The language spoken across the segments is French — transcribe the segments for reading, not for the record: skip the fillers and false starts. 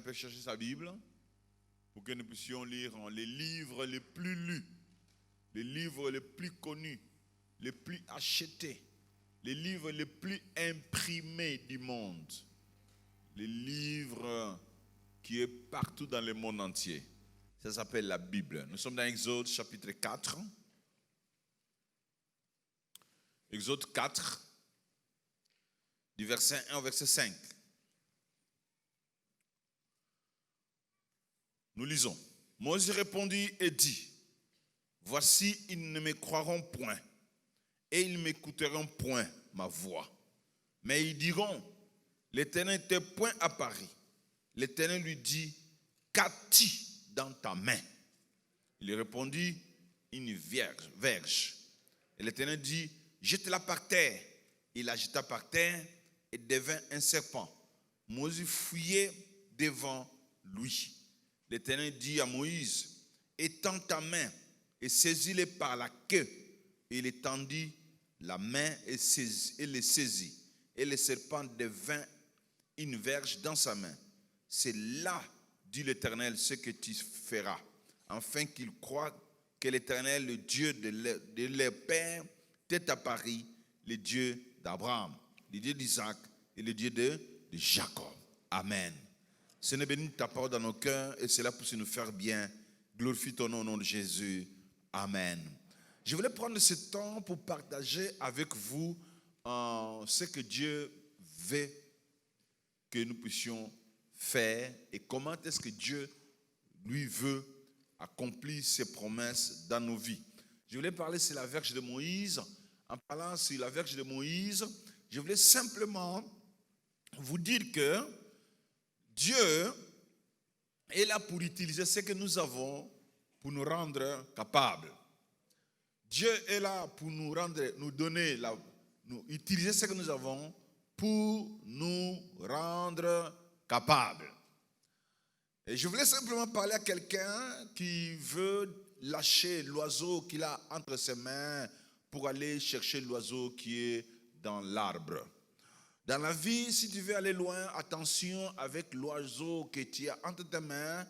peut chercher sa Bible pour que nous puissions lire les livres les plus lus, les livres les plus connus, les plus achetés, les livres les plus imprimés du monde, les livres qui est partout dans le monde entier. Ça s'appelle la Bible. Nous sommes dans Exode chapitre 4. Exode 4, du verset 1 au verset 5. Nous lisons. Moïse répondit et dit, voici, ils ne me croiront point, et ils m'écouteront point ma voix. Mais ils diront, l'Éternel n'était point à Paris. L'Éternel lui dit, qu'as-tu dans ta main? Il répondit, une verge. Et l'Éternel dit, jette-la par terre. Il la jeta par terre et devint un serpent. Moïse fuyait devant lui. L'Éternel dit à Moïse, étends ta main et saisis-le par la queue. Et il étendit la main et le saisit. Et le serpent devint une verge dans sa main. C'est là, dit l'Éternel, ce que tu feras, afin qu'ils croient que l'Éternel, le Dieu de leur père, t'est apparu, le Dieu d'Abraham, le Dieu d'Isaac et le Dieu de Jacob. Amen. Seigneur, bénis ta parole dans nos cœurs et cela puisse nous faire bien. Glorifie ton nom au nom de Jésus. Amen. Je voulais prendre ce temps pour partager avec vous ce que Dieu veut que nous puissions faire et comment est-ce que Dieu, lui, veut accomplir ses promesses dans nos vies. Je voulais parler sur la verge de Moïse. En parlant sur la verge de Moïse, je voulais simplement vous dire que Dieu est là pour utiliser ce que nous avons pour nous rendre capables. Dieu est là pour nous donner, utiliser ce que nous avons pour nous rendre capables. Et je voulais simplement parler à quelqu'un qui veut lâcher l'oiseau qu'il a entre ses mains pour aller chercher l'oiseau qui est dans l'arbre. Dans la vie, si tu veux aller loin, attention avec l'oiseau que tu as entre tes mains.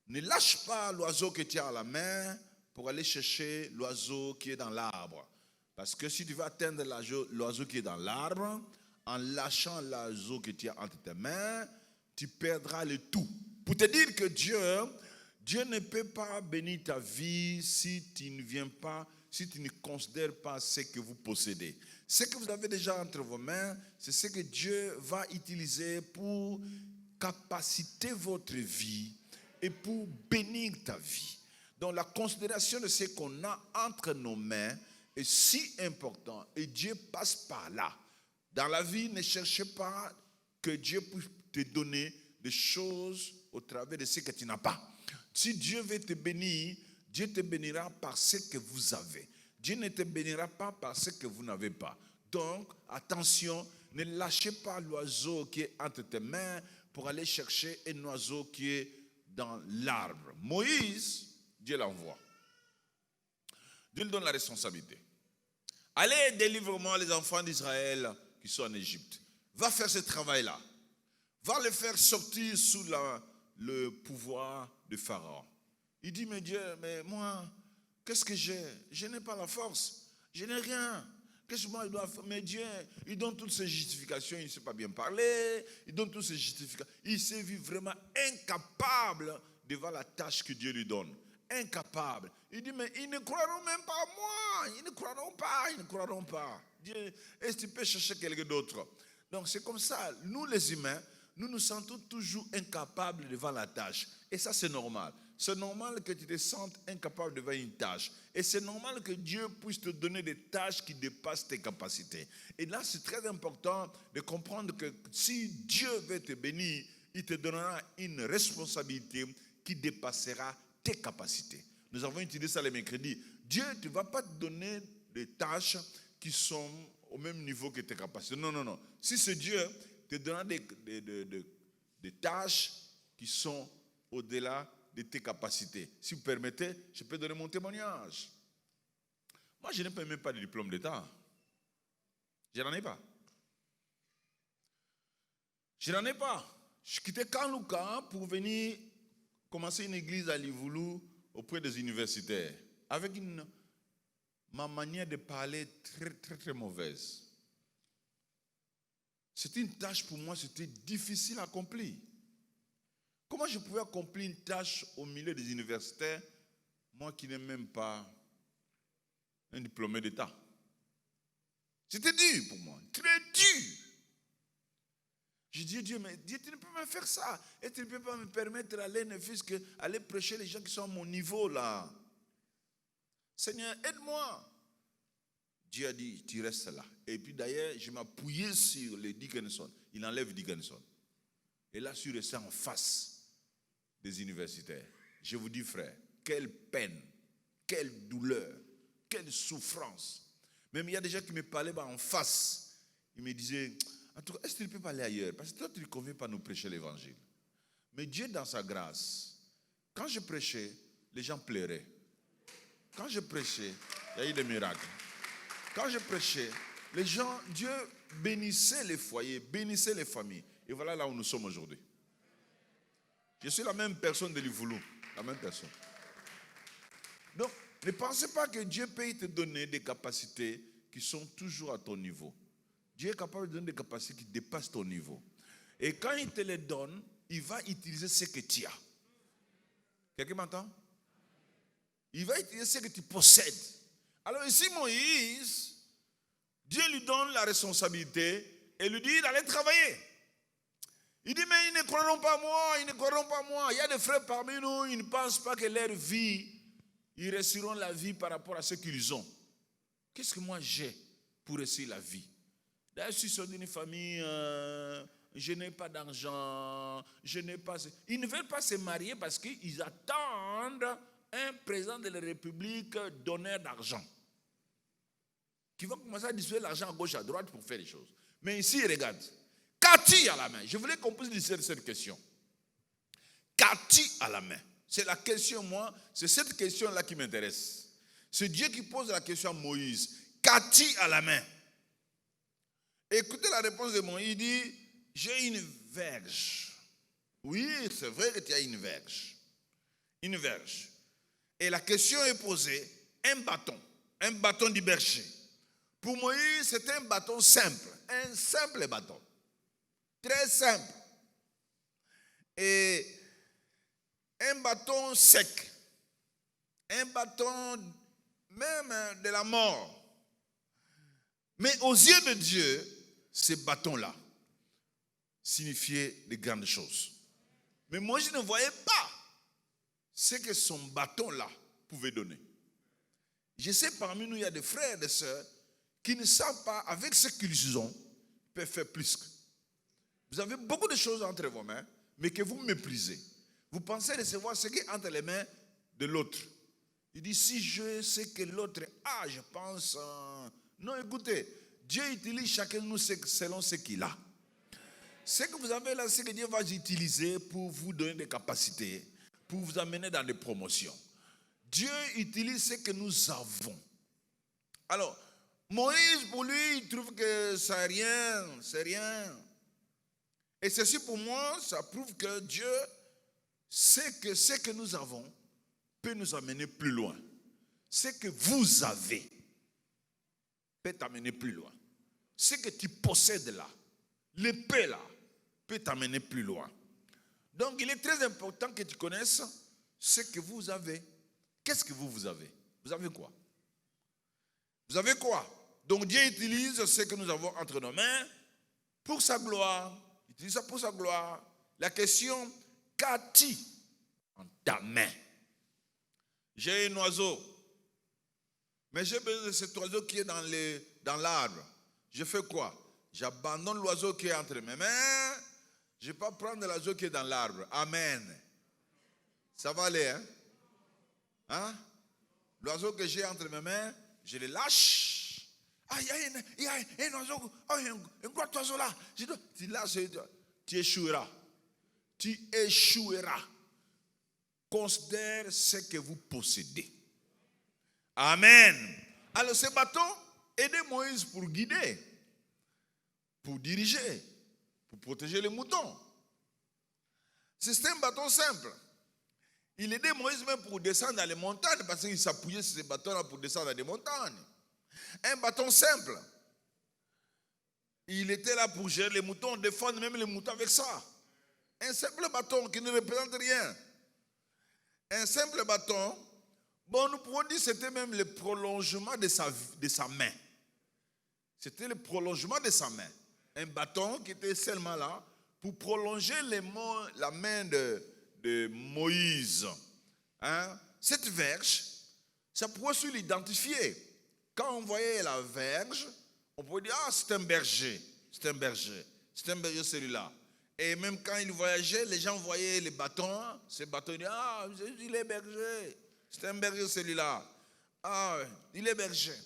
Ne lâche pas l'oiseau que tu as à la main pour aller chercher l'oiseau qui est dans l'arbre. Parce que si tu veux atteindre l'oiseau qui est dans l'arbre, en lâchant l'oiseau que tu as entre tes mains, tu perdras le tout. Pour te dire que Dieu ne peut pas bénir ta vie si tu ne considères pas ce que vous possédez. Ce que vous avez déjà entre vos mains, c'est ce que Dieu va utiliser pour capaciter votre vie et pour bénir ta vie. Donc la considération de ce qu'on a entre nos mains est si important et Dieu passe par là. Dans la vie, ne cherchez pas que Dieu puisse te donner des choses au travers de ce que tu n'as pas. Si Dieu veut te bénir, Dieu te bénira par ce que vous avez. Dieu ne te bénira pas par ce que vous n'avez pas. Donc, attention, ne lâchez pas l'oiseau qui est entre tes mains pour aller chercher un oiseau qui est dans l'arbre. Moïse, Dieu l'envoie. Dieu lui donne la responsabilité. Allez, délivre-moi les enfants d'Israël qui sont en Égypte. Va faire ce travail-là. Va les faire sortir sous le pouvoir de Pharaon. Il dit, mais Dieu, mais moi, qu'est-ce que j'ai? Je n'ai pas la force. Je n'ai rien. Qu'est-ce que moi je dois faire? Mais Dieu, il donne toutes ces justifications. Il ne sait pas bien parler. Il donne toutes ces justifications. Il s'est vu vraiment incapable devant la tâche que Dieu lui donne. Incapable. Il dit, mais ils ne croiront même pas à moi. Ils ne croiront pas. Ils ne croiront pas. Dieu, est-ce que tu peux chercher quelqu'un d'autre? Donc c'est comme ça. Nous les humains, nous nous sentons toujours incapables devant la tâche. Et ça, c'est normal. C'est normal que tu te sentes incapable devant une tâche. Et c'est normal que Dieu puisse te donner des tâches qui dépassent tes capacités. Et là, c'est très important de comprendre que si Dieu veut te bénir, il te donnera une responsabilité qui dépassera tes capacités. Nous avons utilisé ça le mercredi. Dieu ne va pas te donner des tâches qui sont au même niveau que tes capacités. Non, non, non. Si c'est Dieu, te donnera des tâches qui sont au-delà de tes capacités. Si vous permettez, je peux donner mon témoignage. Moi, je n'ai même pas de diplôme d'État. Je n'en ai pas. Je n'en ai pas. je quittais Kanlouka pour venir commencer une église à Livoulou auprès des universitaires. Avec ma manière de parler très, très, très mauvaise. C'était une tâche pour moi, c'était difficile à accomplir. Comment je pouvais accomplir une tâche au milieu des universitaires, moi qui n'ai même pas un diplômé d'État? C'était dur pour moi, très dur. Je dis, Dieu, mais Dieu, tu ne peux pas faire ça. Et tu ne peux pas me permettre d'aller, ne fût-ce qu'aller prêcher les gens qui sont à mon niveau là. Seigneur, aide-moi. Dieu a dit, tu restes là. Et puis d'ailleurs, je m'appuyais sur les Dickinson. Il enlève Dickinson. Et là, je suis resté en face des universitaires. Je vous dis, frère, quelle peine, quelle douleur, quelle souffrance. Même il y a des gens qui me parlaient en face. Ils me disaient, en tout cas, est-ce que tu ne peux pas aller ailleurs? Parce que toi, tu ne conviens pas nous prêcher l'évangile. Mais Dieu, dans sa grâce, quand je prêchais, les gens pleuraient. Quand je prêchais, il y a eu des miracles. Quand je prêchais, les gens, Dieu bénissait les foyers, bénissait les familles. Et voilà là où nous sommes aujourd'hui. Je suis la même personne de Livoulou, la même personne. Donc, ne pensez pas que Dieu peut te donner des capacités qui sont toujours à ton niveau. Dieu est capable de donner des capacités qui dépassent ton niveau. Et quand il te les donne, il va utiliser ce que tu as. Quelqu'un m'entend? Il va utiliser ce que tu possèdes. Alors ici, Moïse, Dieu lui donne la responsabilité et lui dit d'aller travailler. Il dit, mais ils ne croiront pas moi, ils ne croiront pas moi. Il y a des frères parmi nous, ils ne pensent pas que leur vie, ils réussiront la vie par rapport à ce qu'ils ont. Qu'est-ce que moi j'ai pour réussir la vie? D'ailleurs, je suis sorti d'une famille, je n'ai pas d'argent, je n'ai pas... Ils ne veulent pas se marier parce qu'ils attendent un président de la République donneur d'argent, qui va commencer à distribuer l'argent à gauche, à droite pour faire les choses. Mais ici, regarde, qu'as-tu à la main? Je voulais qu'on puisse dire cette question. Qu'as-tu à la main? C'est la question, moi, c'est cette question-là qui m'intéresse. C'est Dieu qui pose la question à Moïse. Qu'as-tu à la main? Écoutez la réponse de Moïse, il dit, j'ai une verge. Oui, c'est vrai que tu as une verge. Une verge. Et la question est posée, un bâton du berger. Pour Moïse, c'était un bâton simple, un simple bâton. Très simple. Et un bâton sec. Un bâton même de la mort. Mais aux yeux de Dieu, ce bâton-là signifiait de grandes choses. Mais Moïse ne voyait pas ce que son bâton-là pouvait donner. Je sais parmi nous, il y a des frères et des sœurs qui ne savent pas, avec ce qu'ils ont, peuvent faire plus. Vous avez beaucoup de choses entre vos mains, mais que vous méprisez. Vous pensez recevoir ce qui est entre les mains de l'autre. Il dit, si je sais que l'autre a, je pense... Non, écoutez, Dieu utilise chacun de nous selon ce qu'il a. Ce que vous avez là, c'est que Dieu va utiliser pour vous donner des capacités, pour vous amener dans des promotions. Dieu utilise ce que nous avons. Alors, Moïse, pour lui, il trouve que c'est rien. Et ceci, pour moi, ça prouve que Dieu sait que ce que nous avons peut nous amener plus loin. Ce que vous avez peut t'amener plus loin. Ce que tu possèdes là, l'épée là, peut t'amener plus loin. Donc, il est très important que tu connaisses ce que vous avez. Qu'est-ce que vous avez? Vous avez quoi? Vous avez quoi? Donc, Dieu utilise ce que nous avons entre nos mains pour sa gloire. Il utilise ça pour sa gloire. La question, qu'as-tu en ta main? J'ai un oiseau. Mais j'ai besoin de cet oiseau qui est dans l'arbre. Je fais quoi? J'abandonne l'oiseau qui est entre mes mains. Je ne vais pas prendre l'oiseau qui est dans l'arbre. Amen. Ça va aller, hein? Hein? L'oiseau que j'ai entre mes mains, je le lâche. Ah, il y a un oiseau, un gros oiseau là. Tu lâches, tu échoueras. Tu échoueras. Considère ce que vous possédez. Amen. Alors ce bâton aidait Moïse pour guider, pour diriger, pour protéger les moutons. C'était un bâton simple. Il aidait Moïse même pour descendre dans les montagnes parce qu'il s'appuyait sur ces bâtons-là pour descendre dans des montagnes. Un bâton simple. Il était là pour gérer les moutons, défendre même les moutons avec ça. Un simple bâton qui ne représente rien. Un simple bâton, bon, nous pouvons dire que c'était même le prolongement de sa main. C'était le prolongement de sa main. Un bâton qui était seulement là pour prolonger la main de Moïse. Hein? Cette verge, ça pouvait se l'identifier. Quand on voyait la verge, on pouvait dire, ah, c'est un berger. C'est un berger. C'est un berger celui-là. Et même quand il voyageait, les gens voyaient les bâtons. Ces bâtons, ils disaient, ah, il est berger. C'est un berger celui-là. Ah, il est berger.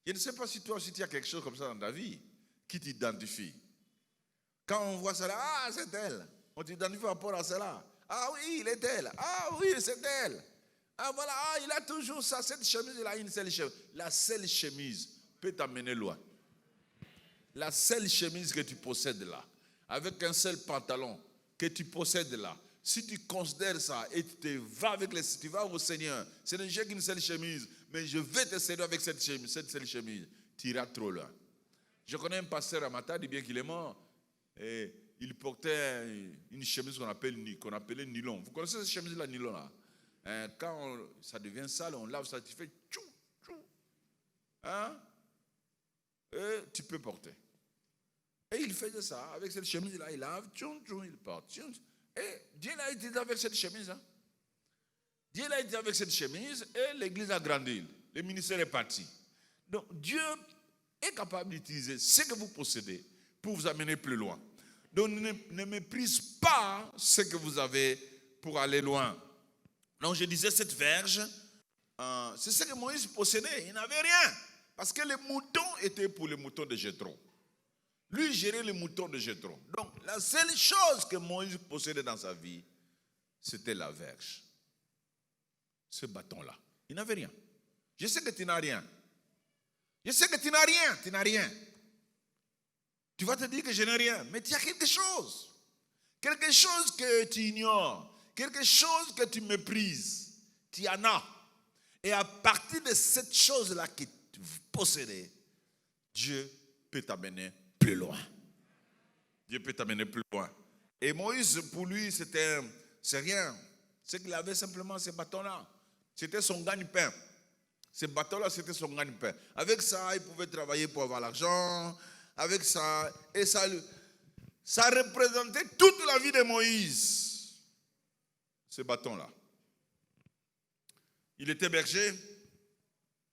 Je ne sais pas si toi aussi tu as quelque chose comme ça dans ta vie qui t'identifie. Quand on voit cela, ah, c'est elle. On t'identifie par rapport à cela. Ah oui, il est elle. Ah oui, c'est elle. Ah voilà, ah, il a toujours ça. Cette chemise, il a une seule chemise. La seule chemise peut t'amener loin. La seule chemise que tu possèdes là, avec un seul pantalon que tu possèdes là, si tu considères ça et tu vas au Seigneur, c'est n'est qu'une seule chemise, mais je vais te servir avec cette seule chemise, tu iras trop loin. Je connais un pasteur à Matadi, bien qu'il est mort, et il portait une chemise qu'on appelait nylon. Vous connaissez cette chemise-là, nylon là? Quand ça devient sale, on lave ça, tu fais tchou, tchou. Hein? Et tu peux porter. Et il faisait ça, avec cette chemise-là, il lave, tchou, tchou, il porte. Tchou. Et Dieu l'a été avec cette chemise. Hein? Dieu l'a été avec cette chemise et l'église a grandi. Le ministère est parti. Donc Dieu est capable d'utiliser ce que vous possédez pour vous amener plus loin. Donc ne méprise pas ce que vous avez pour aller loin. Donc je disais cette verge, c'est ce que Moïse possédait. Il n'avait rien. Parce que les moutons étaient pour les moutons de Jéthro. Lui gérait les moutons de Jéthro. Donc la seule chose que Moïse possédait dans sa vie, c'était la verge. Ce bâton-là. Il n'avait rien. Je sais que tu n'as rien. Je sais que tu n'as rien. Tu n'as rien. Tu vas te dire que je n'ai rien. Mais tu as quelque chose. Quelque chose que tu ignores. Quelque chose que tu méprises. Tu en as. Et à partir de cette chose-là que tu possédais, Dieu peut t'amener plus loin. Dieu peut t'amener plus loin. Et Moïse, pour lui, c'est rien. Ce qu'il avait simplement, ces bâtons-là. C'était son gagne-pain. Ces bâtons-là, c'était son gagne-pain. Avec ça, il pouvait travailler pour avoir l'argent. Avec ça, et ça représentait toute la vie de Moïse. Ces bâtons-là. Il était berger.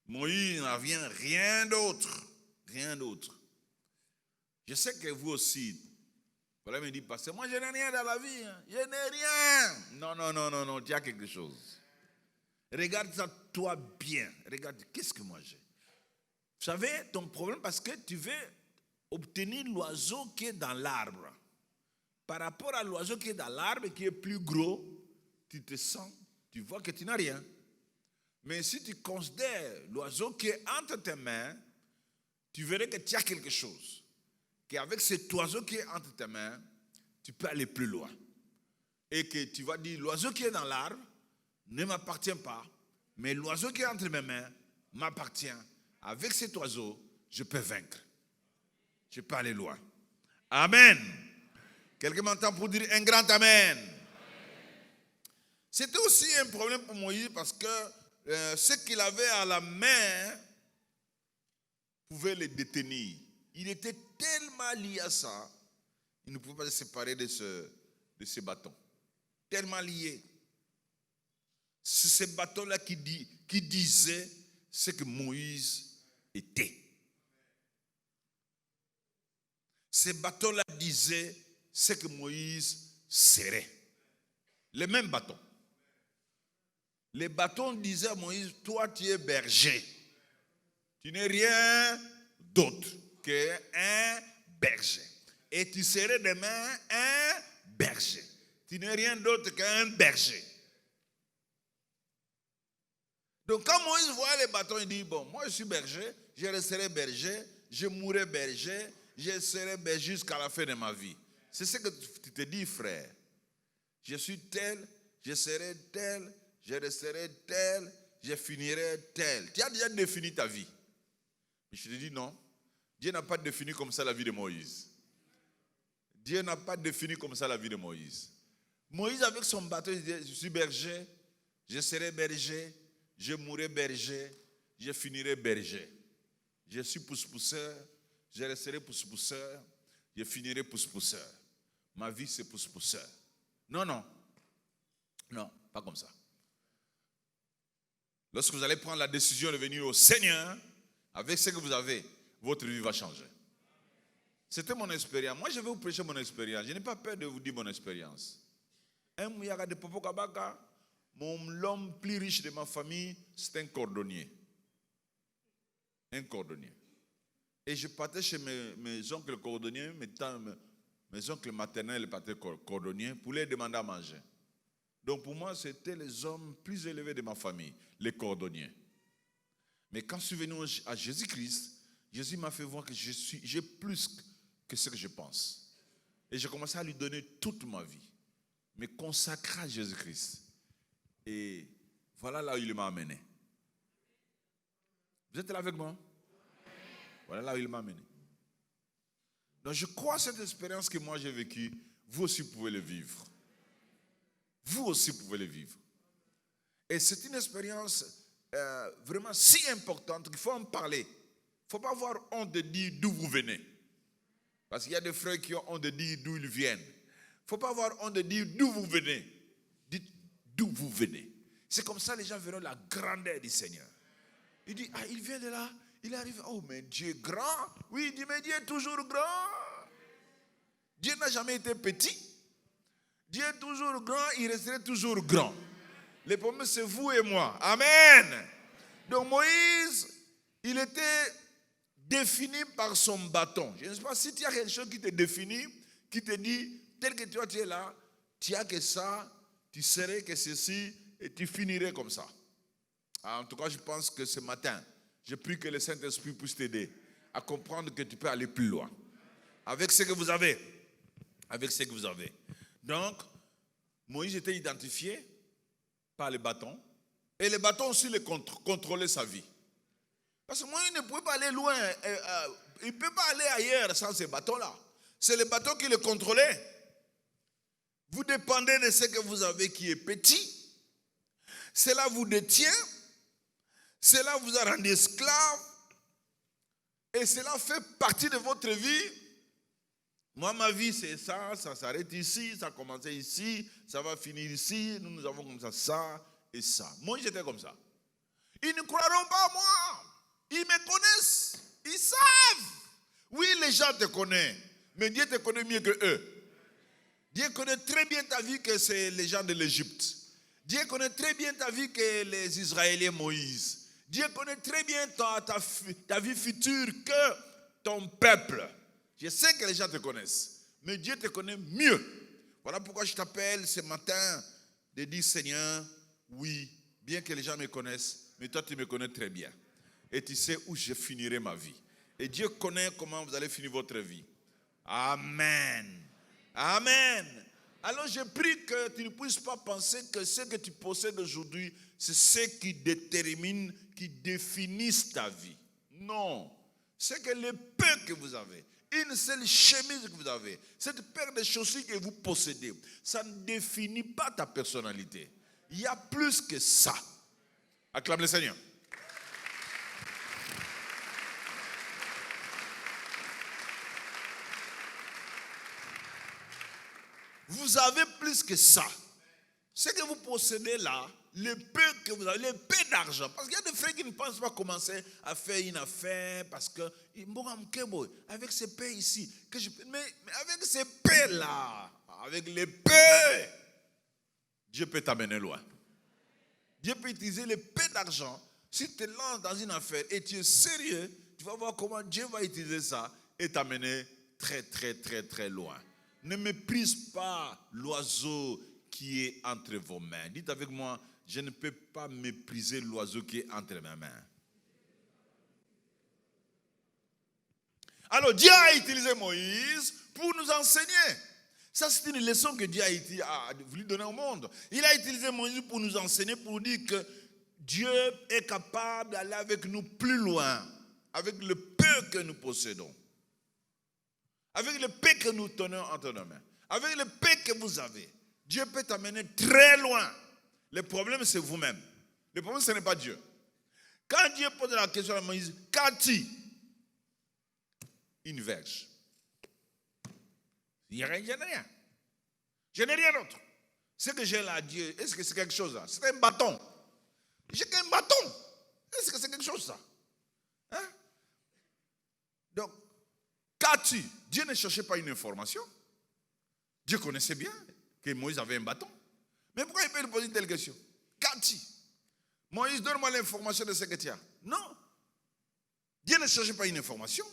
Moïse n'avait rien d'autre. Rien d'autre. Je sais que vous aussi, voilà, me dit, pasteur, moi je n'ai rien dans la vie. Hein. Je n'ai rien. Non, tu as quelque chose. Regarde ça toi bien. Regarde, qu'est-ce que moi j'ai? Vous savez, ton problème, parce que tu veux obtenir l'oiseau qui est dans l'arbre. Par rapport à l'oiseau qui est dans l'arbre, qui est plus gros, tu te sens, tu vois que tu n'as rien. Mais si tu considères l'oiseau qui est entre tes mains, tu verrais que tu as quelque chose. Qu'avec cet oiseau qui est entre tes mains, tu peux aller plus loin. Et que tu vas dire, l'oiseau qui est dans l'arbre ne m'appartient pas, mais l'oiseau qui est entre mes mains m'appartient. Avec cet oiseau, je peux vaincre. Je peux aller loin. Amen. Quelqu'un m'entend pour dire un grand amen. C'était aussi un problème pour Moïse parce que ce qu'il avait à la main pouvait le détenir. Il était tellement lié à ça, il ne pouvait pas se séparer de ce bâton. Tellement lié. C'est ce bâton-là qui disait ce que Moïse était. Ce bâton-là disait ce que Moïse serait. Le même bâton. Les bâtons disaient à Moïse, toi tu es berger. Tu n'es rien d'autre qu'un berger. Et tu serais demain un berger. Tu n'es rien d'autre qu'un berger. Donc quand Moïse voit les bâtons, il dit, bon, moi je suis berger, je resterai berger, je mourrai berger, je serai berger jusqu'à la fin de ma vie. C'est ce que tu te dis, frère. Je suis tel, je serai tel, je resterai tel, je finirai tel. Tu as déjà défini ta vie. Mais je te dis non. Dieu n'a pas défini comme ça la vie de Moïse. Dieu n'a pas défini comme ça la vie de Moïse. Moïse, avec son bateau, il disait, je suis berger, je serai berger, je mourrai berger, je finirai berger. Je suis pousse-pousseur, je resterai pousse-pousseur, je finirai pousse-pousseur. Ma vie, c'est pousse-pousseur. Non, non. Non, pas comme ça. Lorsque vous allez prendre la décision de venir au Seigneur, avec ce que vous avez, votre vie va changer. C'était mon expérience. Moi, je vais vous prêcher mon expérience. Je n'ai pas peur de vous dire mon expérience. L'homme plus riche de ma famille, c'est un cordonnier. Un cordonnier. Et je partais chez mes oncles cordonniers, mes oncles maternels partaient cordonniers pour les demander à manger. Donc pour moi, c'était les hommes plus élevés de ma famille, les cordonniers. Mais quand je suis venu à Jésus-Christ, Jésus m'a fait voir que j'ai plus que ce que je pense. Et j'ai commencé à lui donner toute ma vie, me consacrer à Jésus-Christ. Et voilà là où il m'a amené. Vous êtes là avec moi? Voilà là où il m'a amené. Donc je crois à cette expérience que moi j'ai vécue, vous aussi pouvez le vivre. Vous aussi pouvez le vivre. Et c'est une expérience vraiment si importante qu'il faut en parler. Il ne faut pas avoir honte de dire d'où vous venez. Parce qu'il y a des frères qui ont honte de dire d'où ils viennent. Il ne faut pas avoir honte de dire d'où vous venez. Dites d'où vous venez. C'est comme ça que les gens verront la grandeur du Seigneur. Il dit, il vient de là. Il arrive, oh mais Dieu est grand. Oui, il dit, mais Dieu est toujours grand. Dieu n'a jamais été petit. Dieu est toujours grand, il resterait toujours grand. Le problème, c'est vous et moi. Amen. Donc Moïse, il était défini par son bâton. Je ne sais pas si tu as quelque chose qui te définit, qui te dit, tel que toi tu es là, tu as que ça, tu serais que ceci, et tu finirais comme ça. En tout cas, je pense que ce matin, je prie que le Saint-Esprit puisse t'aider à comprendre que tu peux aller plus loin. Avec ce que vous avez. Avec ce que vous avez. Donc, Moïse était identifié par les bâtons. Et les bâtons aussi contrôlaient sa vie. Parce que Moïse ne pouvait pas aller loin. Il ne peut pas aller ailleurs sans ces bâtons-là. C'est les bâtons qui le contrôlaient. Vous dépendez de ce que vous avez qui est petit. Cela vous détient. Cela vous a rendu esclave. Et cela fait partie de votre vie. Moi, ma vie, c'est ça s'arrête ici, ça a commencé ici, ça va finir ici, nous avons comme ça et ça. Moi, j'étais comme ça. Ils ne croiront pas à moi. Ils me connaissent. Ils savent. Oui, les gens te connaissent, mais Dieu te connaît mieux que eux. Dieu connaît très bien ta vie que c'est les gens de l'Égypte. Dieu connaît très bien ta vie que les Israéliens Moïse. Dieu connaît très bien ta vie future que ton peuple. Je sais que les gens te connaissent, mais Dieu te connaît mieux. Voilà pourquoi je t'appelle ce matin de dire, Seigneur, oui, bien que les gens me connaissent, mais toi tu me connais très bien. Et tu sais où je finirai ma vie. Et Dieu connaît comment vous allez finir votre vie. Amen. Amen. Alors je prie que tu ne puisses pas penser que ce que tu possèdes aujourd'hui, c'est ce qui détermine, qui définisse ta vie. Non. C'est que le peu que vous avez, une seule chemise que vous avez, cette paire de chaussures que vous possédez, ça ne définit pas ta personnalité. Il y a plus que ça. Acclame le Seigneur. Vous avez plus que ça. Ce que vous possédez là, le peu que vous avez, le peu d'argent. Parce qu'il y a des frères qui ne pensent pas commencer à faire une affaire parce que, avec ces peu ici, mais avec ces peu là, avec les peu, Dieu peut t'amener loin. Dieu peut utiliser le peu d'argent. Si tu te lances dans une affaire et tu es sérieux, tu vas voir comment Dieu va utiliser ça et t'amener très, très, très, très loin. Ne méprise pas l'oiseau qui est entre vos mains. Dites avec moi, je ne peux pas mépriser l'oiseau qui est entre mes mains. Alors Dieu a utilisé Moïse pour nous enseigner. Ça, c'est une leçon que Dieu a voulu donner au monde. Il a utilisé Moïse pour nous enseigner, pour dire que Dieu est capable d'aller avec nous plus loin, avec le peu que nous possédons, avec le peu que nous tenons entre nos mains, avec le peu que vous avez. Dieu peut t'amener très loin. Le problème, c'est vous-même. Le problème, ce n'est pas Dieu. Quand Dieu pose la question à Moïse, qu'as-tu? Une verge. Je n'ai rien. Je n'ai rien d'autre. Ce que j'ai là, Dieu, est-ce que c'est quelque chose là? C'est un bâton. J'ai qu'un bâton. Est-ce que c'est quelque chose ça? Hein? Donc, qu'as-tu? Dieu ne cherchait pas une information. Dieu connaissait bien que Moïse avait un bâton. Mais pourquoi il peut lui poser une telle question? Qu'as-tu? Moïse, donne-moi l'information de ce que tu as. Non. Dieu ne cherchait pas une information.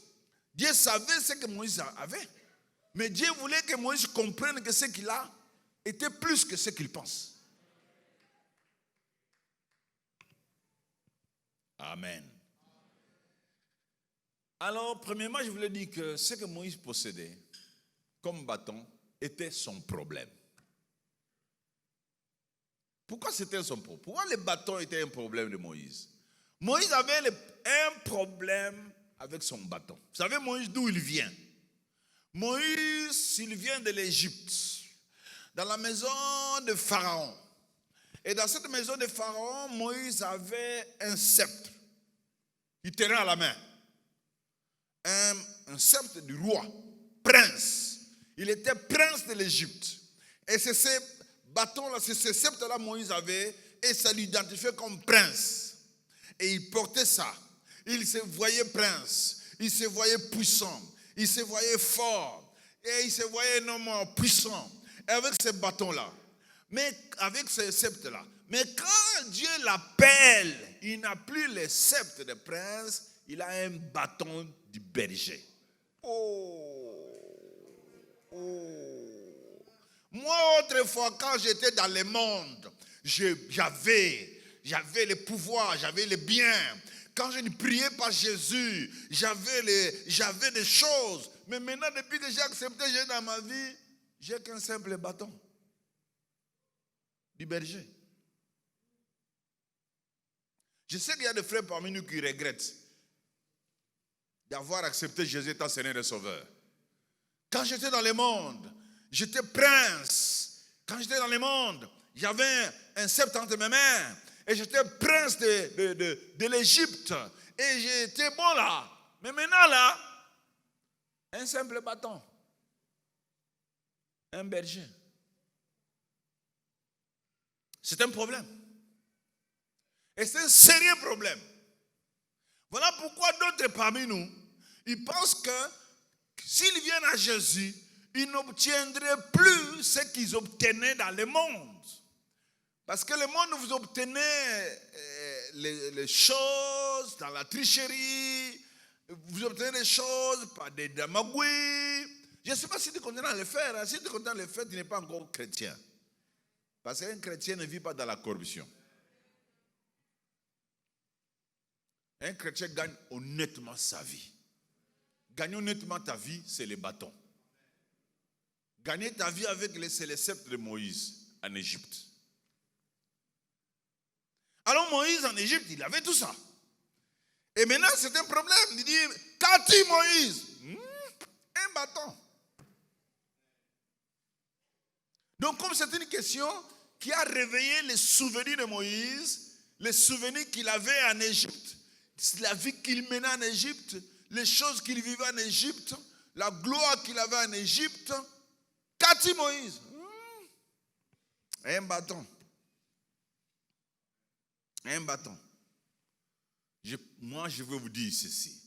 Dieu savait ce que Moïse avait. Mais Dieu voulait que Moïse comprenne que ce qu'il a était plus que ce qu'il pense. Amen. Alors, premièrement, je voulais dire que ce que Moïse possédait comme bâton était son problème. Pourquoi c'était son problème? Pourquoi le bâton était un problème de Moïse? Moïse avait un problème avec son bâton. Vous savez, Moïse, d'où il vient? Moïse, il vient de l'Égypte, dans la maison de Pharaon. Et dans cette maison de Pharaon, Moïse avait un sceptre. Il tenait à la main. Un sceptre du roi, prince. Il était prince de l'Égypte. Et c'est ce bâton-là, c'est ce sceptre-là Moïse avait, et ça l'identifiait comme prince. Et il portait ça. Il se voyait prince. Il se voyait puissant. Il se voyait fort. Et il se voyait un homme puissant. Et avec ce bâton-là. Mais avec ce sceptre-là. Mais quand Dieu l'appelle, il n'a plus le sceptre de prince. Il a un bâton du berger. Moi, autrefois, quand j'étais dans le monde, j'avais le pouvoir, j'avais le bien. Quand je ne priais pas Jésus, j'avais des choses. Mais maintenant, depuis que j'ai accepté Jésus dans ma vie, j'ai qu'un simple bâton du berger. Je sais qu'il y a des frères parmi nous qui regrettent d'avoir accepté Jésus étant Seigneur et Sauveur. Quand j'étais dans le monde, j'étais prince. Quand j'étais dans le monde, j'avais un sceptre entre mes mains. Et j'étais prince de l'Égypte. Et j'étais bon là. Mais maintenant là, un simple bâton. Un berger. C'est un problème. Et c'est un sérieux problème. Voilà pourquoi d'autres parmi nous, ils pensent que s'ils viennent à Jésus, ils n'obtiendraient plus ce qu'ils obtenaient dans le monde. Parce que le monde, vous obtenez les choses dans la tricherie, vous obtenez les choses par des damagouilles. Je ne sais pas si tu es content de le faire. Si tu es content de le faire, tu n'es pas encore chrétien. Parce qu'un chrétien ne vit pas dans la corruption. Un chrétien gagne honnêtement sa vie. Gagner honnêtement ta vie, c'est les bâtons. Gagner ta vie avec c'est le sceptre de Moïse en Égypte. Alors Moïse en Égypte, il avait tout ça. Et maintenant, c'est un problème. Il dit, qu'as-tu Moïse? Un bâton. Donc comme c'est une question qui a réveillé les souvenirs de Moïse, les souvenirs qu'il avait en Égypte, la vie qu'il menait en Égypte, les choses qu'il vivait en Égypte, la gloire qu'il avait en Égypte. Qu'as-tu Moïse? Un bâton. Un bâton. Moi, je veux vous dire ceci.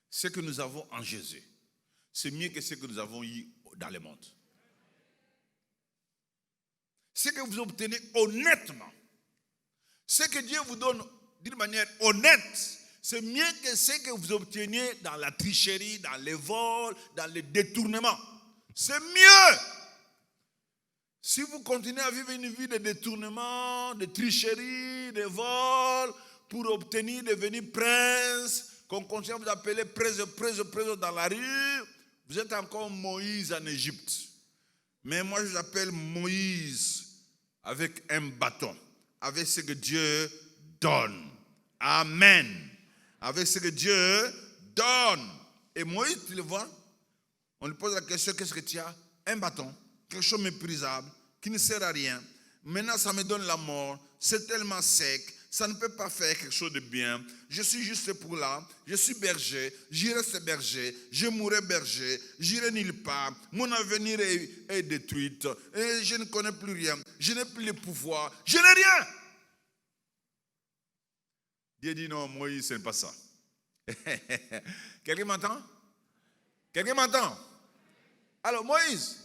Ce que nous avons en Jésus, c'est mieux que ce que nous avons eu dans le monde. Ce que vous obtenez honnêtement, ce que Dieu vous donne d'une manière honnête, c'est mieux que ce que vous obteniez dans la tricherie, dans les vols, dans les détournements. C'est mieux. Si vous continuez à vivre une vie de détournement, de tricherie, de vol, pour obtenir, devenir prince, qu'on continue à vous appeler prince dans la rue, vous êtes encore Moïse en Égypte. Mais moi, je l'appelle Moïse avec un bâton, avec ce que Dieu donne. Amen. Avec ce que Dieu donne. Et Moïse, tu le vois, on lui pose la question, qu'est-ce que tu as? Un bâton, quelque chose de méprisable, qui ne sert à rien. Maintenant, ça me donne la mort, c'est tellement sec, ça ne peut pas faire quelque chose de bien. Je suis juste pour là, je suis berger, j'y reste berger, je mourrai berger, j'irai nulle part, mon avenir est détruit, et je ne connais plus rien, je n'ai plus le pouvoir, je n'ai rien. Dieu dit non, Moïse, ce n'est pas ça. Quelqu'un m'entend? Quelqu'un m'entend? Alors Moïse,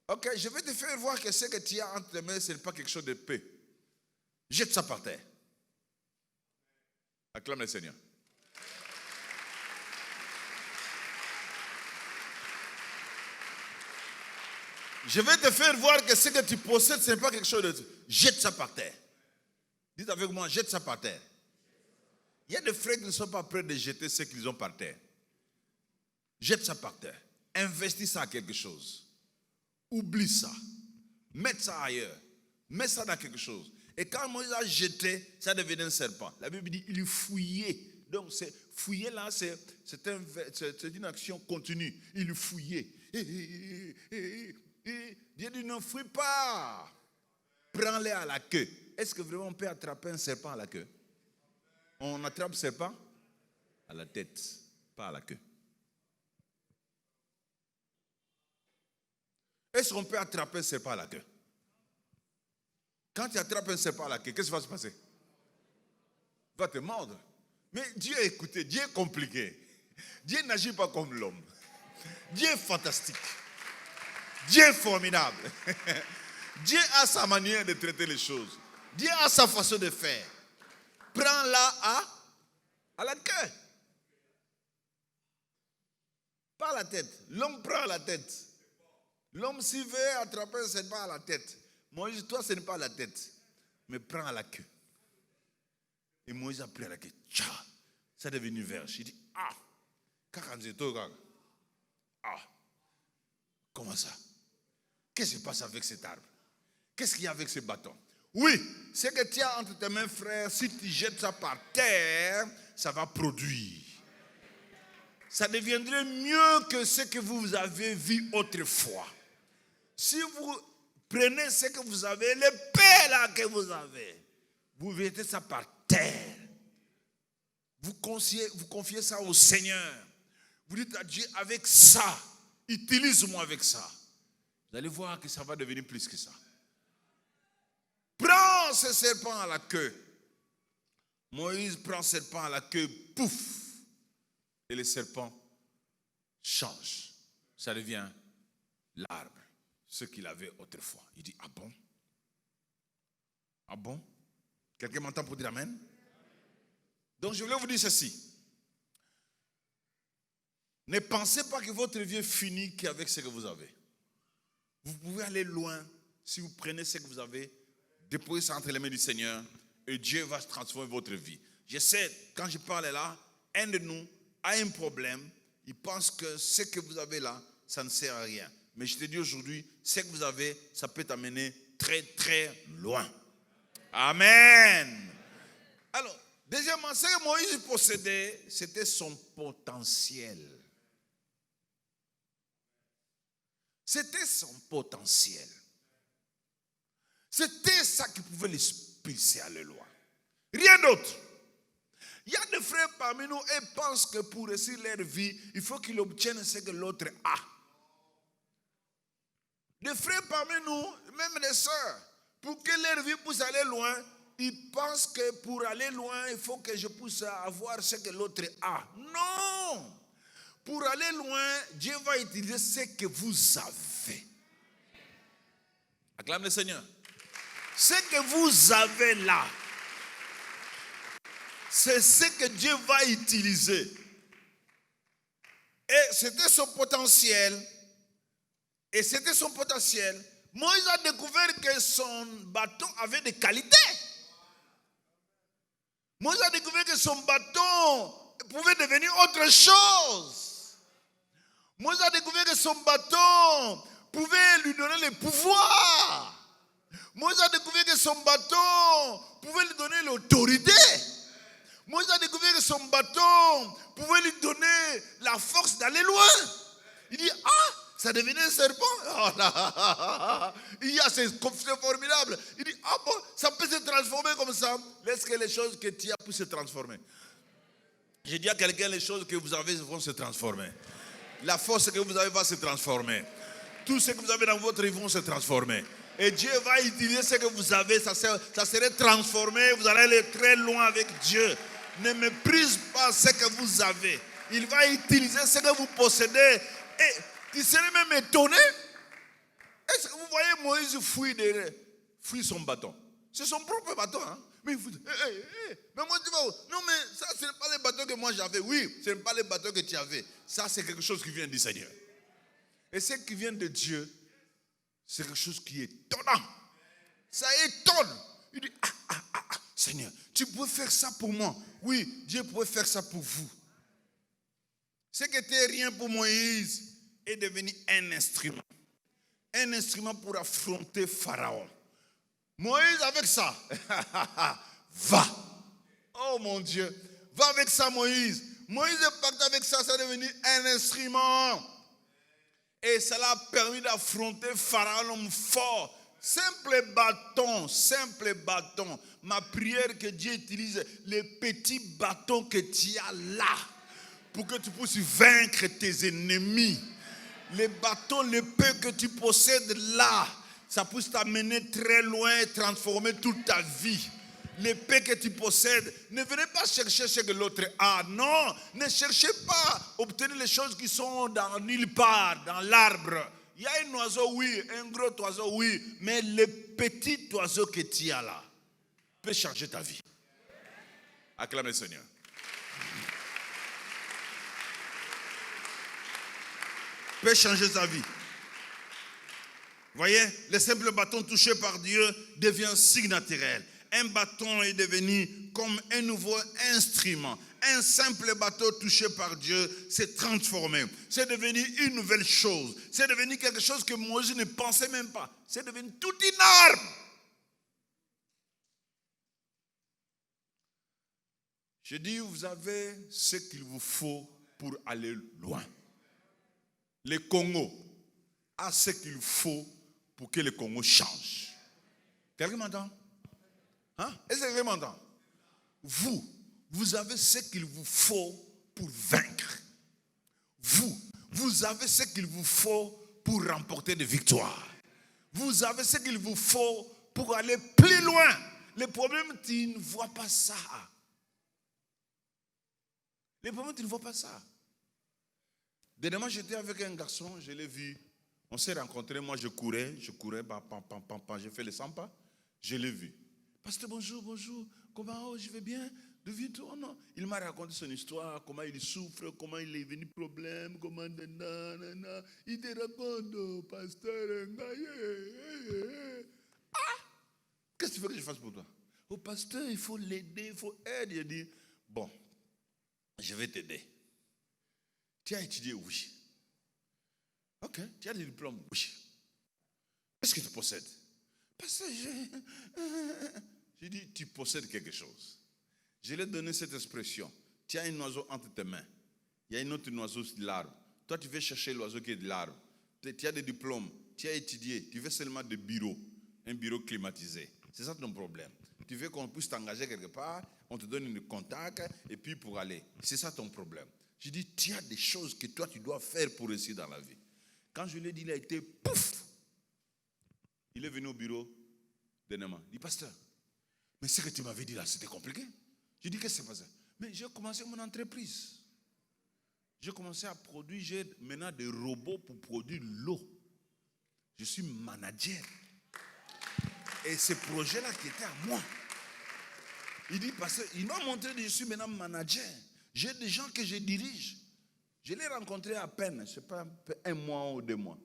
ok, je vais te faire voir que ce que tu as entre tes mains, ce n'est pas quelque chose de paix. Jette ça par terre. Acclame le Seigneur. Je vais te faire voir que ce que tu possèdes, ce n'est pas quelque chose de... Jette ça par terre. Dites avec moi, jette ça par terre. Il y a des frères qui ne sont pas prêts de jeter ce qu'ils ont par terre. Jette ça par terre. Investis ça à quelque chose. Oublie ça. Mets ça ailleurs. Mets ça dans quelque chose. Et quand Moïse a jeté, ça devenait un serpent. La Bible dit il fouillait. Donc fouiller là, c'est une action continue. Il fouillait. Dieu dit ne fouille pas. Prends-les à la queue. Est-ce que vraiment on peut attraper un serpent à la queue? On attrape le serpent à la tête, pas à la queue. Est-ce qu'on peut attraper un serpent à la queue? Quand tu attrapes un serpent à la queue, qu'est-ce qui va se passer? Il va te mordre. Mais Dieu, écoutez, Dieu est compliqué. Dieu n'agit pas comme l'homme. Dieu est fantastique. Dieu est formidable. Dieu a sa manière de traiter les choses. Dieu a sa façon de faire. Prends-la à la queue. Pas à la tête. L'homme prend la tête. L'homme s'il veut attraper, ce n'est pas à la tête. Moïse, toi, ce n'est pas à la tête. Mais prends à la queue. Et Moïse a pris à la queue. Tcha, ça est devenu verge. Il dit, comment ça? Qu'est-ce qui se passe avec cet arbre? Qu'est-ce qu'il y a avec ce bâton? Oui, ce que tu as entre tes mains, frère, si tu jettes ça par terre, ça va produire. Ça deviendrait mieux que ce que vous avez vu autrefois. Si vous prenez ce que vous avez, les paix là que vous avez, vous mettez ça par terre. Vous confiez ça au Seigneur. Vous dites à Dieu, avec ça, utilise-moi avec ça. Vous allez voir que ça va devenir plus que ça. Prends ce serpent à la queue. Moïse prend le serpent à la queue, pouf. Et le serpent change. Ça devient l'arbre, ce qu'il avait autrefois. Il dit, ah bon? Ah bon? Quelqu'un m'entend pour dire amen? Donc je voulais vous dire ceci. Ne pensez pas que votre vie est finie qu'avec ce que vous avez. Vous pouvez aller loin si vous prenez ce que vous avez, déposez ça entre les mains du Seigneur et Dieu va transformer votre vie. Je sais, quand je parle là, un de nous a un problème, il pense que ce que vous avez là, ça ne sert à rien. Mais je te dis aujourd'hui, ce que vous avez, ça peut t'amener très très loin. Amen. Alors, deuxièmement, ce que Moïse possédait, c'était son potentiel. C'était son potentiel. C'était ça qui pouvait l'expulser à la loi. Rien d'autre. Il y a des frères parmi nous et pensent que pour réussir leur vie, il faut qu'ils obtiennent ce que l'autre a. Des frères parmi nous, même des sœurs, pour que leur vie puisse aller loin, ils pensent que pour aller loin, il faut que je puisse avoir ce que l'autre a. Non! Pour aller loin, Dieu va utiliser ce que vous avez. Acclame le Seigneur. Ce que vous avez là, c'est ce que Dieu va utiliser. Et c'était son potentiel. Et c'était son potentiel. Moïse a découvert que son bâton avait des qualités. Moïse a découvert que son bâton pouvait devenir autre chose. Moïse a découvert que son bâton pouvait lui donner le pouvoir. Moïse a découvert que son bâton pouvait lui donner l'autorité. Moïse a découvert que son bâton pouvait lui donner la force d'aller loin. Il dit, ça devenait un serpent. Oh là, c'est formidable. Il dit, bon, ça peut se transformer comme ça. Laisse que les choses que tu as puissent se transformer. J'ai dit à quelqu'un, les choses que vous avez vont se transformer. La force que vous avez va se transformer. Tout ce que vous avez dans votre vie vont se transformer. Et Dieu va utiliser ce que vous avez, ça serait transformé. Vous allez aller très loin avec Dieu. Ne méprise pas ce que vous avez. Il va utiliser ce que vous possédez. Et tu serais même étonné. Est-ce que vous voyez Moïse fuit son bâton? C'est son propre bâton. Hein? Mais il faut dire, mais moi, tu vas où? Non, mais ça, ce n'est pas le bâton que moi j'avais. Oui, ce n'est pas le bâton que tu avais. Ça, c'est quelque chose qui vient du Seigneur. Et ce qui vient de Dieu, c'est quelque chose qui est étonnant. Ça étonne. Il dit, Seigneur, tu peux faire ça pour moi. Oui, Dieu pouvait faire ça pour vous. Ce qui n'était rien pour Moïse est devenu un instrument. Un instrument pour affronter Pharaon. Moïse avec ça, va. Oh mon Dieu, va avec ça Moïse. Moïse est parti avec ça, ça est devenu un instrument. Et ça l'a permis d'affronter Pharaon, l'homme fort. Simple bâton. Ma prière que Dieu utilise les petits bâtons que tu as là pour que tu puisses vaincre tes ennemis. Les bâtons, les peu que tu possèdes là, ça puisse t'amener très loin et transformer toute ta vie. Les paix que tu possèdes, ne venez pas chercher ce que l'autre a. Non, ne cherchez pas à obtenir les choses qui sont dans nulle part, dans l'arbre. Il y a un oiseau, oui, un gros oiseau, oui, mais le petit oiseau que tu as là peut changer ta vie. Acclame le Seigneur. Peut changer ta vie. Voyez, le simple bâton touché par Dieu devient signe naturel. Un bâton est devenu comme un nouveau instrument. Un simple bateau touché par Dieu s'est transformé. C'est devenu une nouvelle chose. C'est devenu quelque chose que Moïse ne pensait même pas. C'est devenu toute une arme. Je dis, vous avez ce qu'il vous faut pour aller loin. Le Congo a ce qu'il faut pour que le Congo change. Quelqu'un m'entend? Hein? Est-ce que quelqu'un m'entend? Vous avez ce qu'il vous faut pour vaincre. Vous avez ce qu'il vous faut pour remporter des victoires. Vous avez ce qu'il vous faut pour aller plus loin. Le problème, tu ne vois pas ça. Le problème, tu ne vois pas ça. Dernièrement, j'étais avec un garçon, je l'ai vu. On s'est rencontrés, moi je courais, j'ai fait les 100 pas, je l'ai vu. Pasteur, bonjour, comment je vais bien? Oh non. Il m'a raconté son histoire, comment il souffre, comment il est venu problème, comment il te raconte, pasteur. Qu'est-ce que tu veux que je fasse pour toi? Oh pasteur, il faut l'aider, il faut aider. Il a dit, bon, je vais t'aider. Tu as étudié? Oui. Ok, tu as des diplômes? Oui. Qu'est-ce que tu possèdes? Parce que j'ai dit, tu possèdes quelque chose. Je lui ai donné cette expression. Tu as un oiseau entre tes mains. Il y a un autre oiseau de l'arbre. Toi, tu veux chercher l'oiseau qui est de l'arbre. Tu as des diplômes. Tu as étudié. Tu veux seulement des bureaux. Un bureau climatisé. C'est ça ton problème. Tu veux qu'on puisse t'engager quelque part. On te donne un contact. Et puis pour aller. C'est ça ton problème. Je dis, tu as des choses que toi, tu dois faire pour réussir dans la vie. Quand je lui ai dit, il a été pouf. Il est venu au bureau dernièrement. Il dit, pasteur, mais ce que tu m'avais dit là, c'était compliqué. Je dis, qu'est-ce qui s'est passé? Mais j'ai commencé mon entreprise. J'ai commencé à produire, j'ai maintenant des robots pour produire l'eau. Je suis manager. Et ce projet-là qui était à moi. Il dit, pasteur, il m'a montré que je suis maintenant manager. J'ai des gens que je dirige. Je l'ai rencontré à peine, je ne sais pas, un mois ou 2 mois.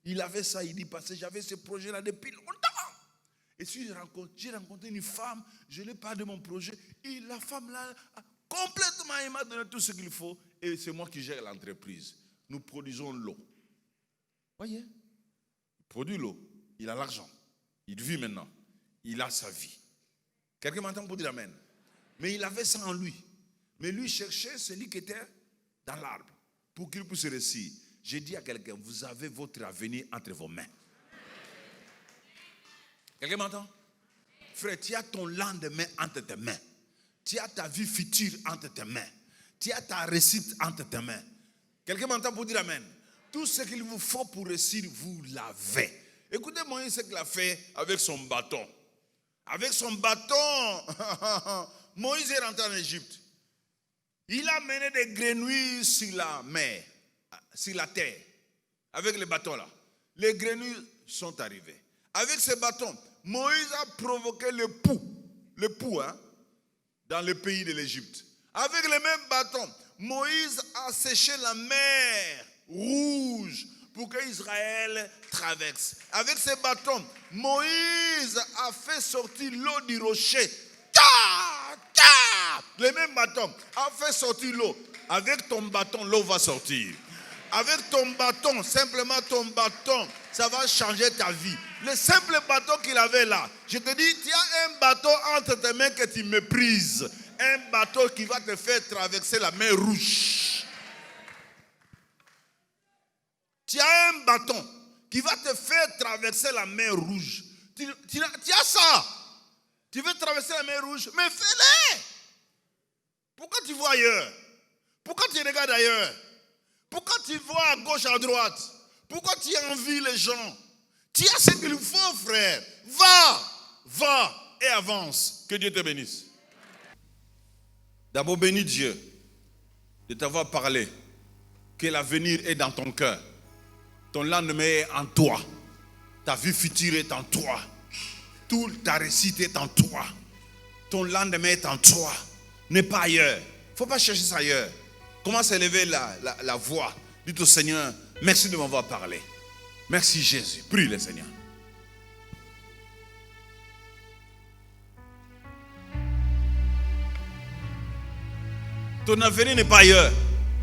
Il avait ça, il dit, parce que j'avais ce projet-là depuis longtemps. Et puis j'ai rencontré une femme, je lui ai parlé de mon projet. Et la femme-là, complètement, elle m'a donné tout ce qu'il faut. Et c'est moi qui gère l'entreprise. Nous produisons l'eau. Voyez? produit l'eau, il a l'argent, il vit maintenant, il a sa vie. Quelqu'un m'entend pour dire amen? Mais il avait ça en lui. Mais lui cherchait celui qui était dans l'arbre pour qu'il puisse réussir. J'ai dit à quelqu'un, vous avez votre avenir entre vos mains. Quelqu'un m'entend? Frère, tu as ton lendemain entre tes mains. Tu as ta vie future entre tes mains. Tu as ta réussite entre tes mains. Quelqu'un m'entend pour dire amen? Tout ce qu'il vous faut pour réussir, vous l'avez. Écoutez Moïse ce qu'il a fait avec son bâton. Avec son bâton, Moïse est rentré en Égypte. Il a mené des grenouilles sur la mer, sur la terre, avec les bâtons là. Les grenouilles sont arrivées. Avec ces bâtons, Moïse a provoqué le pouls, dans le pays de l'Égypte. Avec les mêmes bâtons, Moïse a séché la mer Rouge pour que Israël traverse. Avec ces bâtons, Moïse a fait sortir l'eau du rocher. Les mêmes bâtons a fait sortir l'eau. Avec ton bâton, l'eau va sortir. Avec ton bâton, simplement ton bâton, ça va changer ta vie. Le simple bâton qu'il avait là, je te dis, tu as un bâton entre tes mains que tu méprises. Un bateau qui va te faire traverser la mer Rouge. Tu as un bâton qui va te faire traverser la mer Rouge. Tu as ça. Tu veux traverser la mer Rouge, mais fais-le. Pourquoi tu vois ailleurs? Pourquoi tu regardes ailleurs? Pourquoi tu vois à gauche, à droite? Pourquoi tu envies les gens? Tu as ce qu'il faut, frère. Va et avance. Que Dieu te bénisse. D'abord, bénis Dieu de t'avoir parlé que l'avenir est dans ton cœur. Ton lendemain est en toi. Ta vie future est en toi. Toute ta réussite est en toi. Ton lendemain est en toi. N'est pas ailleurs. Il ne faut pas chercher ça ailleurs. Commence à élever la voix. Dis au Seigneur, merci de m'avoir parlé. Merci Jésus. Prie le Seigneur. Ton avenir n'est pas ailleurs.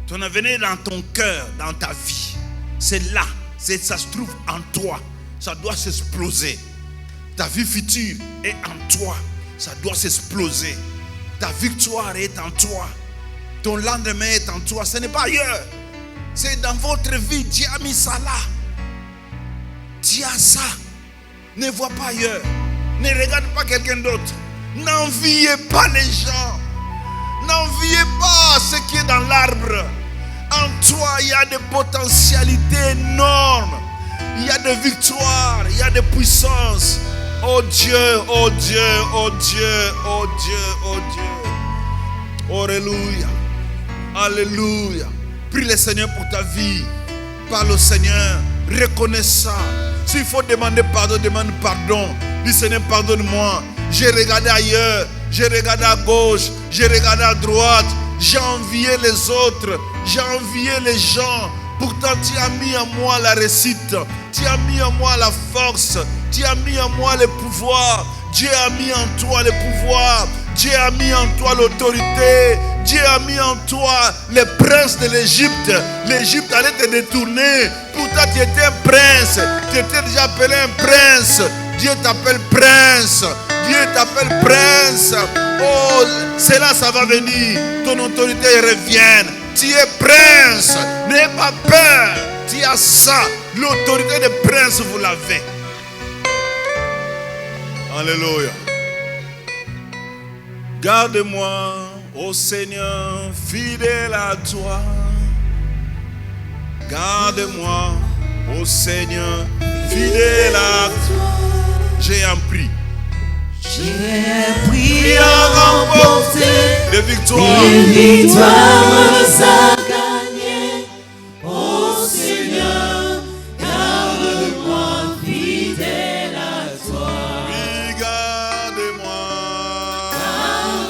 Ton avenir est dans ton cœur, dans ta vie. C'est là. Ça se trouve en toi. Ça doit s'exploser. Ta vie future est en toi. Ça doit s'exploser. Ta victoire est en toi. Ton lendemain est en toi. Ce n'est pas ailleurs. C'est dans votre vie. Dieu a mis ça là. Tu as ça. Ne vois pas ailleurs. Ne regarde pas quelqu'un d'autre. N'enviez pas les gens. N'enviez pas ce qui est dans l'arbre. En toi, il y a des potentialités énormes. Il y a des victoires. Il y a des puissances. Oh Dieu, oh Dieu, oh Dieu, oh Dieu, oh Dieu. Alléluia. Alléluia. Prie le Seigneur pour ta vie. Parle au Seigneur. Reconnais ça. S'il faut demander pardon, demande pardon. Dis Seigneur, pardonne-moi. J'ai regardé ailleurs. J'ai regardé à gauche. J'ai regardé à droite. J'ai envié les autres. J'ai envié les gens. Pourtant, tu as mis en moi la réussite. Tu as mis en moi la force. Tu as mis en moi le pouvoir. Dieu a mis en toi le pouvoir. Dieu a mis en toi l'autorité. Dieu a mis en toi les princes de l'Égypte. L'Égypte allait te détourner. Pourtant, tu étais un prince. Tu étais déjà appelé un prince. Dieu t'appelle prince. Dieu t'appelle prince. Oh, c'est là ça va venir. Ton autorité revient. Tu es prince. N'aie pas peur. Tu as ça. L'autorité de prince, vous l'avez. Alléluia. Garde-moi, ô Seigneur, fidèle à toi. Garde-moi, ô Seigneur, fidèle à toi. J'ai un prix. J'ai un prix à remporter. Des victoires. Des victoires à gagner. Ô Seigneur, garde-moi fidèle à toi. Oui, garde-moi.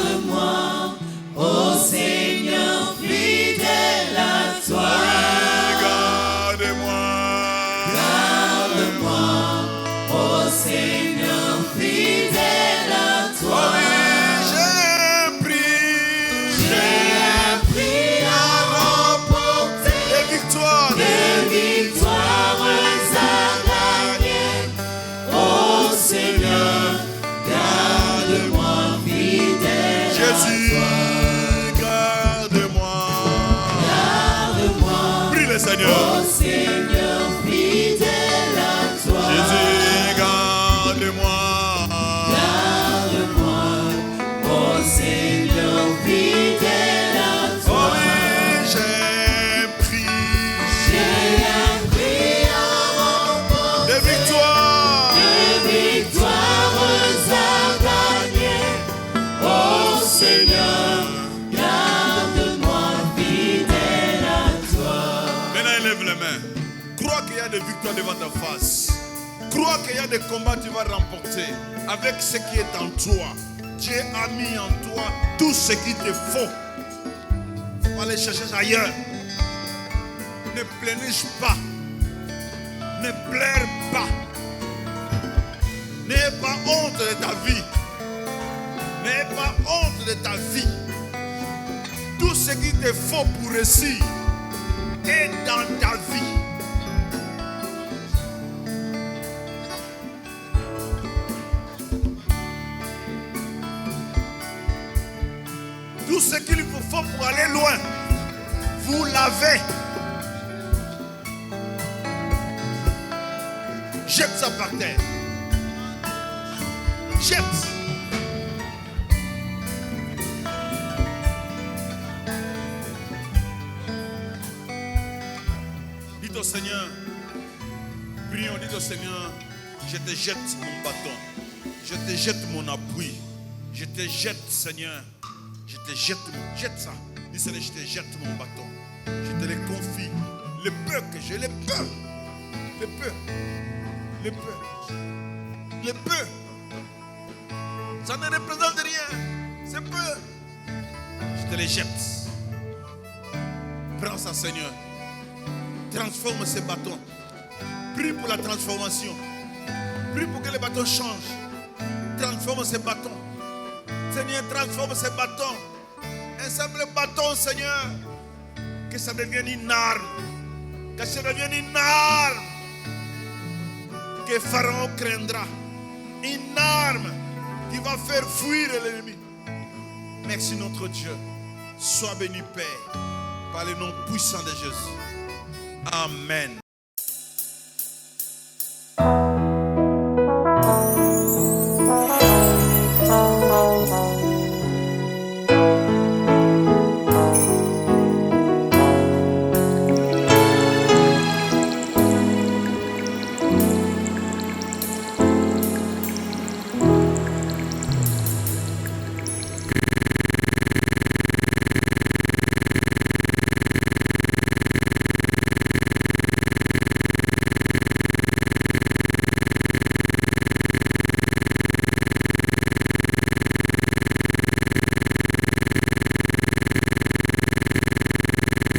Garde-moi, ô Seigneur, fidèle à toi. Oui, garde-moi. Garde-moi, ô Seigneur, fidèle à toi. Oh oui, j'ai un prix. J'ai un prix à remporter. Des victoires. Des victoires à gagner. Crois qu'il y a des victoires devant ta face. Crois qu'il y a des combats que tu vas remporter avec ce qui est en toi. Dieu a mis en toi tout ce qui te faut. Il faut aller chercher ailleurs. Ne pleurniche pas. Ne pleure pas. N'aie pas honte de ta vie. N'aie pas honte de ta vie. Tout ce qui te faut pour réussir est dans ta vie. Tout ce qu'il vous faut pour aller loin, vous l'avez. Jette ça par terre. Jette. Dites au Seigneur, prions, dites au Seigneur, je te jette mon bâton. Je te jette mon appui. Je te jette, Seigneur. Je te jette ça. Dis Seigneur, je te jette mon bâton. Je te le confie. Le peu que j'ai, le peu. Le peu. Le peu. Le peu. Ça ne représente rien. C'est peu. Je te le jette. Prends ça, Seigneur. Transforme ces bâtons. Prie pour la transformation. Prie pour que les bâtons changent. Transforme ces bâtons. Seigneur, transforme ces bâtons. Un simple bâton, Seigneur. Que ça devienne une arme. Que ça devienne une arme. Que Pharaon craindra. Une arme qui va faire fuir l'ennemi. Merci notre Dieu. Sois béni, Père, par le nom puissant de Jésus. Amen.